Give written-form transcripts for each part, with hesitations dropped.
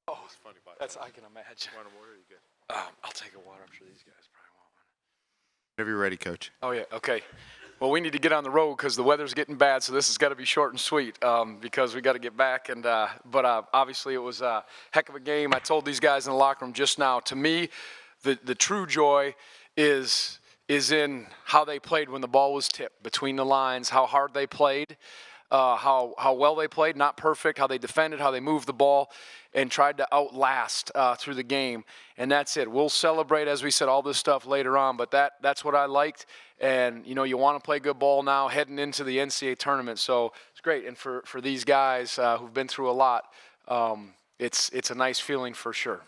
Oh, it's funny about that's I can imagine. Want a water? You good? I'll take a water. I'm sure these guys probably want one. Whenever you're ready, Coach. Oh, yeah, okay. Well, we need to get on the road because the weather's getting bad, so this has got to be short and sweet because we got to get back. But obviously it was a heck of a game. I told these guys in the locker room just now, to me, the true joy is in how they played when the ball was tipped between the lines, how hard they played, how well they played, not perfect, how they defended, how they moved the ball, and tried to outlast through the game. And that's it. We'll celebrate, as we said, all this stuff later on, but that's what I liked. And, you know, you want to play good ball now heading into the NCAA tournament. So it's great. And for these guys who've been through a lot, it's a nice feeling for sure.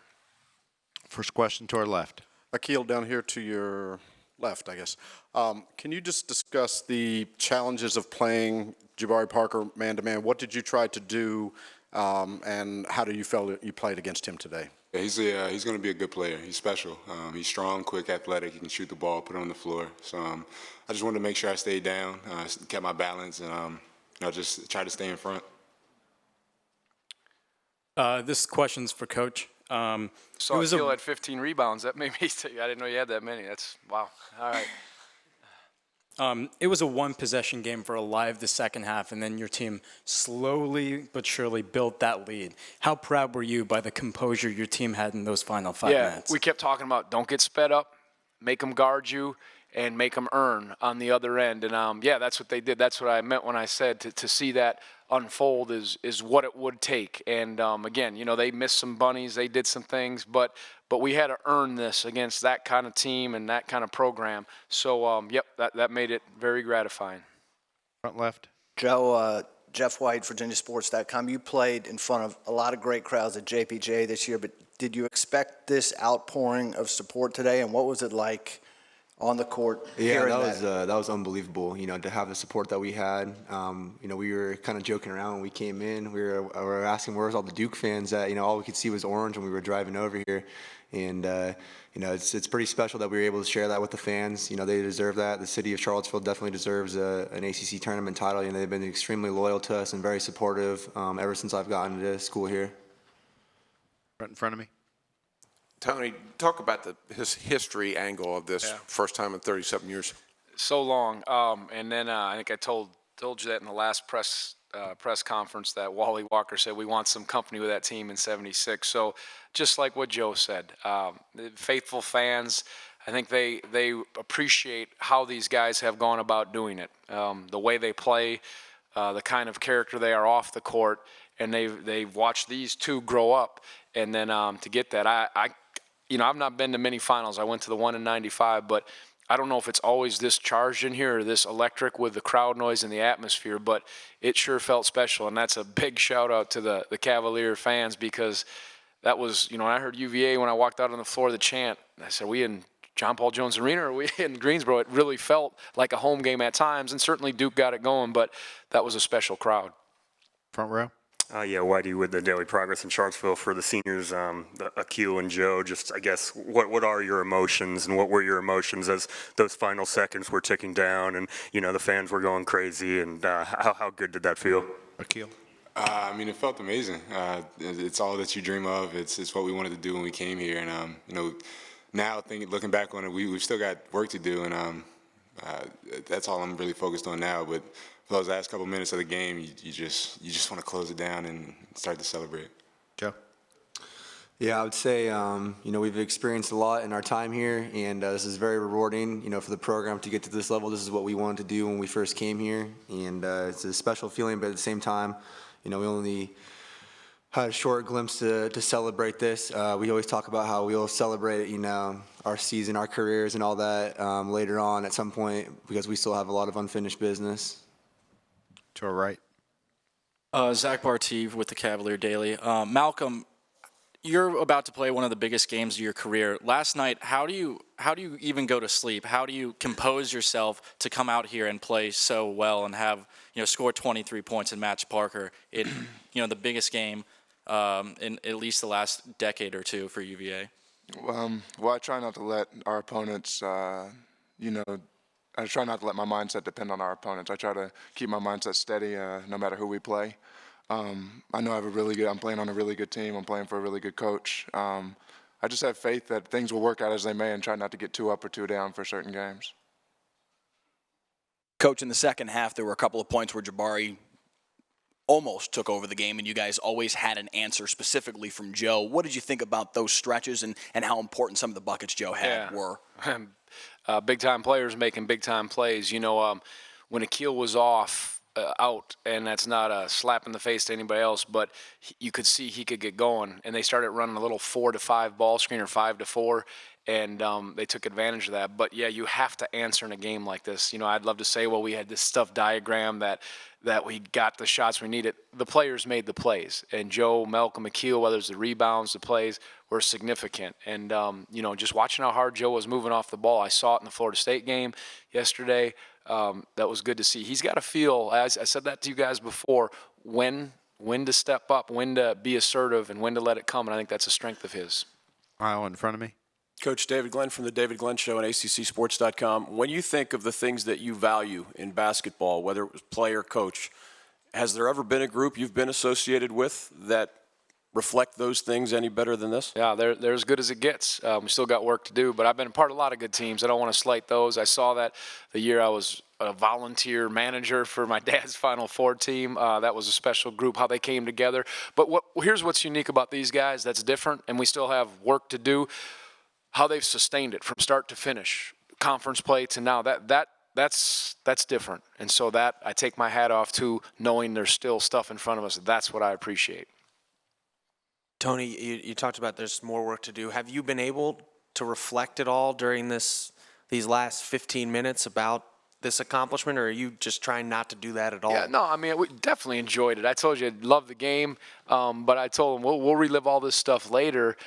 First question to our left. Akil, down here to your left, I guess. Can you just discuss the challenges of playing Jabari Parker man-to-man? What did you try to do, and how do you feel you played against him today? Yeah, he's going to be a good player. He's special. He's strong, quick, athletic. He can shoot the ball, put it on the floor. So I just wanted to make sure I stayed down, kept my balance, and just try to stay in front. This question's for Coach. So Akil had 15 rebounds. That made me say, I didn't know you had that many. That's wow. All right. It was a one-possession game for Alive the second half, and then your team slowly but surely built that lead. How proud were you by the composure your team had in those final 5 minutes? Yeah, we kept talking about don't get sped up, make them guard you, and make them earn on the other end. And, yeah, that's what they did. That's what I meant when I said to see that unfold is what it would take. And, again, you know, they missed some bunnies. They did some things. But we had to earn this against that kind of team and that kind of program. So, yep, that made it very gratifying. Front left. Joe, Jeff White, VirginiaSports.com. You played in front of a lot of great crowds at JPJ this year, but did you expect this outpouring of support today, and what was it like on the court? Yeah, that was unbelievable. You know, to have the support that we had. You know, we were kind of joking around when we came in. We were asking where's all the Duke fans at. You know, all we could see was orange when we were driving over here, and you know, it's pretty special that we were able to share that with the fans. You know, they deserve that. The city of Charlottesville definitely deserves an ACC tournament title. You know, they've been extremely loyal to us and very supportive ever since I've gotten to school here. Right in front of me. Tony, talk about his history angle of this first time in 37 years. So long. And then I think I told you that in the last press conference that Wally Walker said we want some company with that team in '76. So just like what Joe said, faithful fans, I think they appreciate how these guys have gone about doing it, the way they play, the kind of character they are off the court, and they've watched these two grow up. And then to get that, I've not been to many finals. I went to the one in '95, but I don't know if it's always this charged in here or this electric with the crowd noise and the atmosphere, but it sure felt special. And that's a big shout out to the Cavalier fans, because that was, you know, I heard UVA when I walked out on the floor of the chant. I said, we in John Paul Jones Arena or are we in Greensboro? It really felt like a home game at times, and certainly Duke got it going, but that was a special crowd. Front row. Yeah, Whitey with the Daily Progress in Charlottesville for the seniors, Akil and Joe. Just, I guess, what are your emotions, and what were your emotions as those final seconds were ticking down, and you know the fans were going crazy, and how good did that feel? Akil. I mean, it felt amazing. It's all that you dream of. It's what we wanted to do when we came here, and you know, now looking back on it, we've still got work to do, and that's all I'm really focused on now. But for those last couple minutes of the game, you just want to close it down and start to celebrate. Joe. Yeah, I would say, you know, we've experienced a lot in our time here, and this is very rewarding, you know, for the program to get to this level. This is what we wanted to do when we first came here, and it's a special feeling, but at the same time, you know, we only had a short glimpse to celebrate this. We always talk about how we'll celebrate, you know, our season, our careers, and all that later on at some point, because we still have a lot of unfinished business. To our right. Zach Barteeve with the Cavalier Daily. Malcolm, you're about to play one of the biggest games of your career. Last night, how do you even go to sleep? How do you compose yourself to come out here and play so well and have, you know, score 23 points and match Parker in, you know, the biggest game in at least the last decade or two for UVA? Well, I try not to let our opponents, I try not to let my mindset depend on our opponents. I try to keep my mindset steady no matter who we play. I know I'm playing on a really good team. I'm playing for a really good coach. I just have faith that things will work out as they may and try not to get too up or too down for certain games. Coach, in the second half, there were a couple of points where Jabari almost took over the game, and you guys always had an answer specifically from Joe. What did you think about those stretches and how important some of the buckets Joe had were? Big-time players making big-time plays. You know, when Akil was out, and that's not a slap in the face to anybody else, but you could see he could get going, and they started running a little 4-to-5 ball screen or 5-to-4, and they took advantage of that. But, yeah, you have to answer in a game like this. You know, I'd love to say, well, we had this stuff diagram that we got the shots we needed. The players made the plays, and Joe, Malcolm, Akil, whether it's the rebounds, the plays, were significant. And, you know, just watching how hard Joe was moving off the ball, I saw it in the Florida State game yesterday. That was good to see. He's got to feel, as I said that to you guys before, when to step up, when to be assertive, and when to let it come, and I think that's a strength of his. Aisle in front of me. Coach David Glenn from the David Glenn Show on ACCSports.com. When you think of the things that you value in basketball, whether it was player, coach, has there ever been a group you've been associated with that reflect those things any better than this? Yeah, they're as good as it gets. We still got work to do, but I've been a part of a lot of good teams. I don't want to slight those. I saw that the year I was a volunteer manager for my dad's Final Four team. That was a special group, how they came together. But here's what's unique about these guys that's different, and we still have work to do, how they've sustained it from start to finish, conference play to now. That's different. And so that I take my hat off to, knowing there's still stuff in front of us. That's what I appreciate. Tony, you talked about there's more work to do. Have you been able to reflect at all during these last 15 minutes about this accomplishment, or are you just trying not to do that at all? Yeah, no, I mean, we definitely enjoyed it. I told you I love the game, but I told him we'll relive all this stuff later.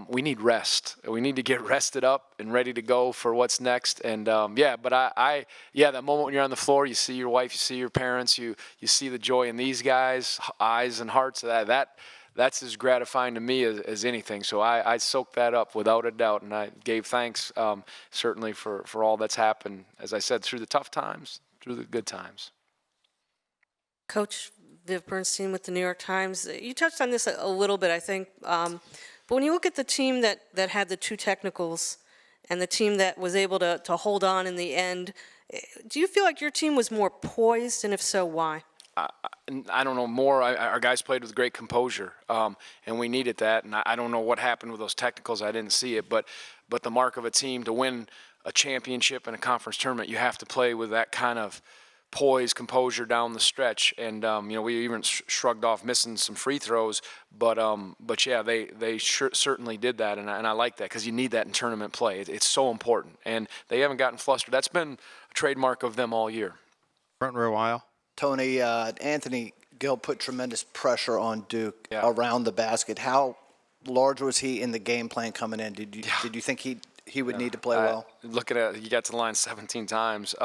We need rest. We need to get rested up and ready to go for what's next. And that moment when you're on the floor, you see your wife, you see your parents, you see the joy in these guys' eyes and hearts. That's as gratifying to me as anything. So I soaked that up without a doubt, and I gave thanks certainly for all that's happened, as I said, through the tough times, through the good times. Coach Viv Bernstein with the New York Times. You touched on this a little bit, I think. But when you look at the team that had the two technicals and the team that was able to hold on in the end, do you feel like your team was more poised, and if so, why? I don't know more. Our guys played with great composure, and we needed that. And I don't know what happened with those technicals. I didn't see it, but the mark of a team to win a championship and a conference tournament, you have to play with that kind of poise, composure down the stretch. And we even shrugged off missing some free throws, but yeah, they certainly did that, and I like that because you need that in tournament play. It's so important, and they haven't gotten flustered. That's been a trademark of them all year. Front row aisle. Tony, Anthony Gill put tremendous pressure on Duke around the basket. How large was he in the game plan coming in? Did you think he would need to play well? Looking at he got to the line 17 times.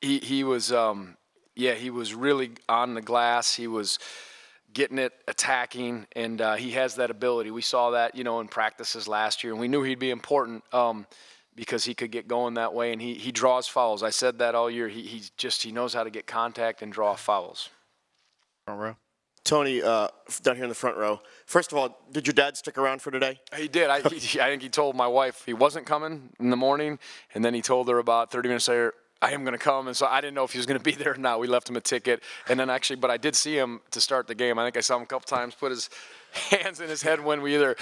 He was he was really on the glass. He was getting it, attacking, and he has that ability. We saw that in practices last year, and we knew he'd be important. Because he could get going that way, and he draws fouls. I said that all year. He knows how to get contact and draw fouls. Front row. Tony, down here in the front row. First of all, did your dad stick around for today? He did. I think he told my wife he wasn't coming in the morning, and then he told her about 30 minutes later, I am going to come. And so I didn't know if he was going to be there or not. We left him a ticket. And then but I did see him to start the game. I think I saw him a couple times put his hands in his head when we either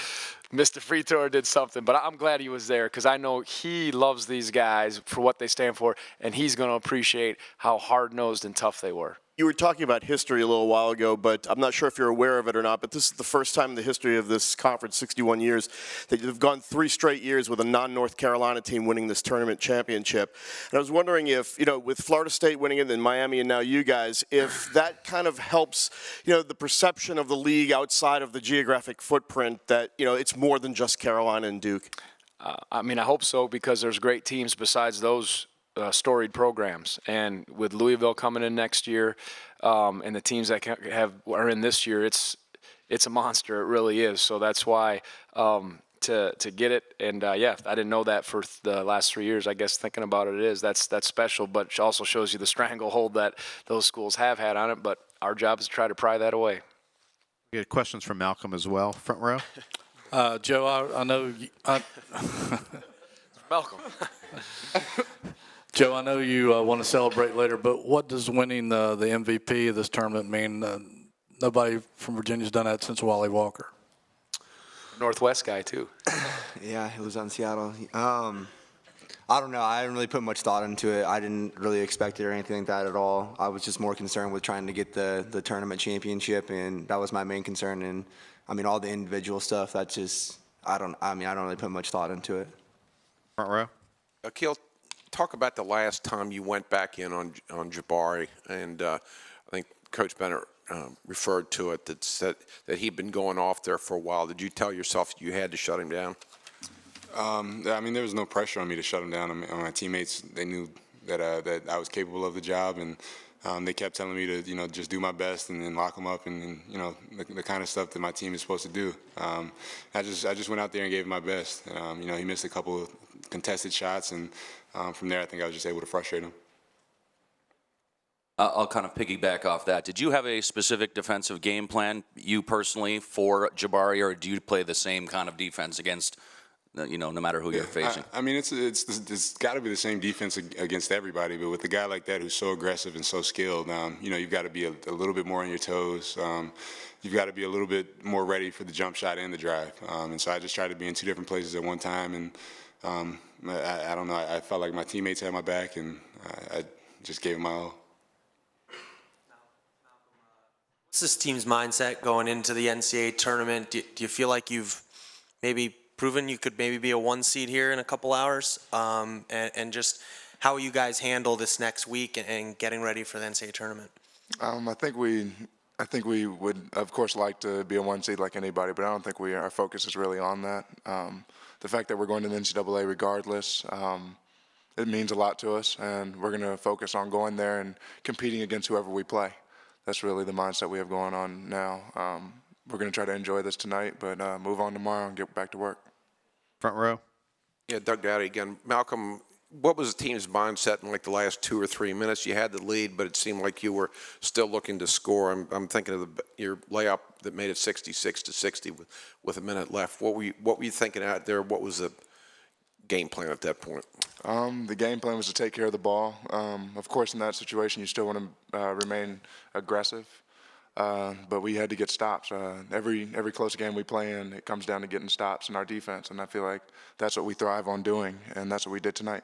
missed a free throw or did something. But I'm glad he was there because I know he loves these guys for what they stand for, and he's going to appreciate how hard-nosed and tough they were. You were talking about history a little while ago, but I'm not sure if you're aware of it or not, but this is the first time in the history of this conference, 61 years, that you've gone 3 straight years with a non-North Carolina team winning this tournament championship. And I was wondering if, with Florida State winning it, and Miami, and now you guys, if that kind of helps, the perception of the league outside of the geographic footprint that, it's more than just Carolina and Duke. I hope so, because there's great teams besides those storied programs, and with Louisville coming in next year, and the teams that are in this year, it's a monster. It really is. So that's why to get it, and I didn't know that for the last 3 years. I guess thinking about it is that's special, but it also shows you the stranglehold that those schools have had on it. But our job is to try to pry that away. We had questions from Malcolm as well, front row. Joe, I know Malcolm. Joe, I know you want to celebrate later, but what does winning the MVP of this tournament mean? Nobody from Virginia's done that since Wally Walker. Northwest guy, too. Yeah, he lives out in Seattle. I don't know. I didn't really put much thought into it. I didn't really expect it or anything like that at all. I was just more concerned with trying to get the tournament championship, and that was my main concern. And I mean, all the individual stuff, that's just, I don't really put much thought into it. Front row. Akil, talk about the last time you went back in on Jabari, and I think Coach Bennett referred to it, that said that he'd been going off there for a while. Did you tell yourself you had to shut him down? I mean, there was no pressure on me to shut him down. I mean, my teammates, they knew that I was capable of the job, and they kept telling me to, just do my best and lock him up, and the kind of stuff that my team is supposed to do. I just went out there and gave him my best. He missed a couple of contested shots, and from there, I think I was just able to frustrate him. I'll kind of piggyback off that. Did you have a specific defensive game plan, you personally, for Jabari, or do you play the same kind of defense against, no matter who you're facing? I mean, it's got to be the same defense against everybody, but with a guy like that who's so aggressive and so skilled, you've got to be a little bit more on your toes. You've got to be a little bit more ready for the jump shot and the drive. And so I just tried to be in two different places at one time, and I don't know. I felt like my teammates had my back, and I just gave them my all. What's this team's mindset going into the NCAA tournament? Do you feel like you've maybe proven you could maybe be a 1 seed here in a couple hours? And just how will you guys handle this next week and getting ready for the NCAA tournament? I think we would, of course, like to be a 1 seed like anybody, but I don't think our focus is really on that. The fact that we're going to the NCAA regardless, it means a lot to us, and we're going to focus on going there and competing against whoever we play. That's really the mindset we have going on now. We're going to try to enjoy this tonight, but move on tomorrow and get back to work. Front row. Yeah, Doug Dowdy again. Malcolm, what was the team's mindset in like the last 2 or 3 minutes? You had the lead, but it seemed like you were still looking to score. I'm thinking of your layup that made it 66-60 with a minute left. What were you thinking out there? What was the game plan at that point? The game plan was to take care of the ball. Of course, in that situation, you still want to remain aggressive, but we had to get stops. Every close game we play in, it comes down to getting stops in our defense, and I feel like that's what we thrive on doing, and that's what we did tonight.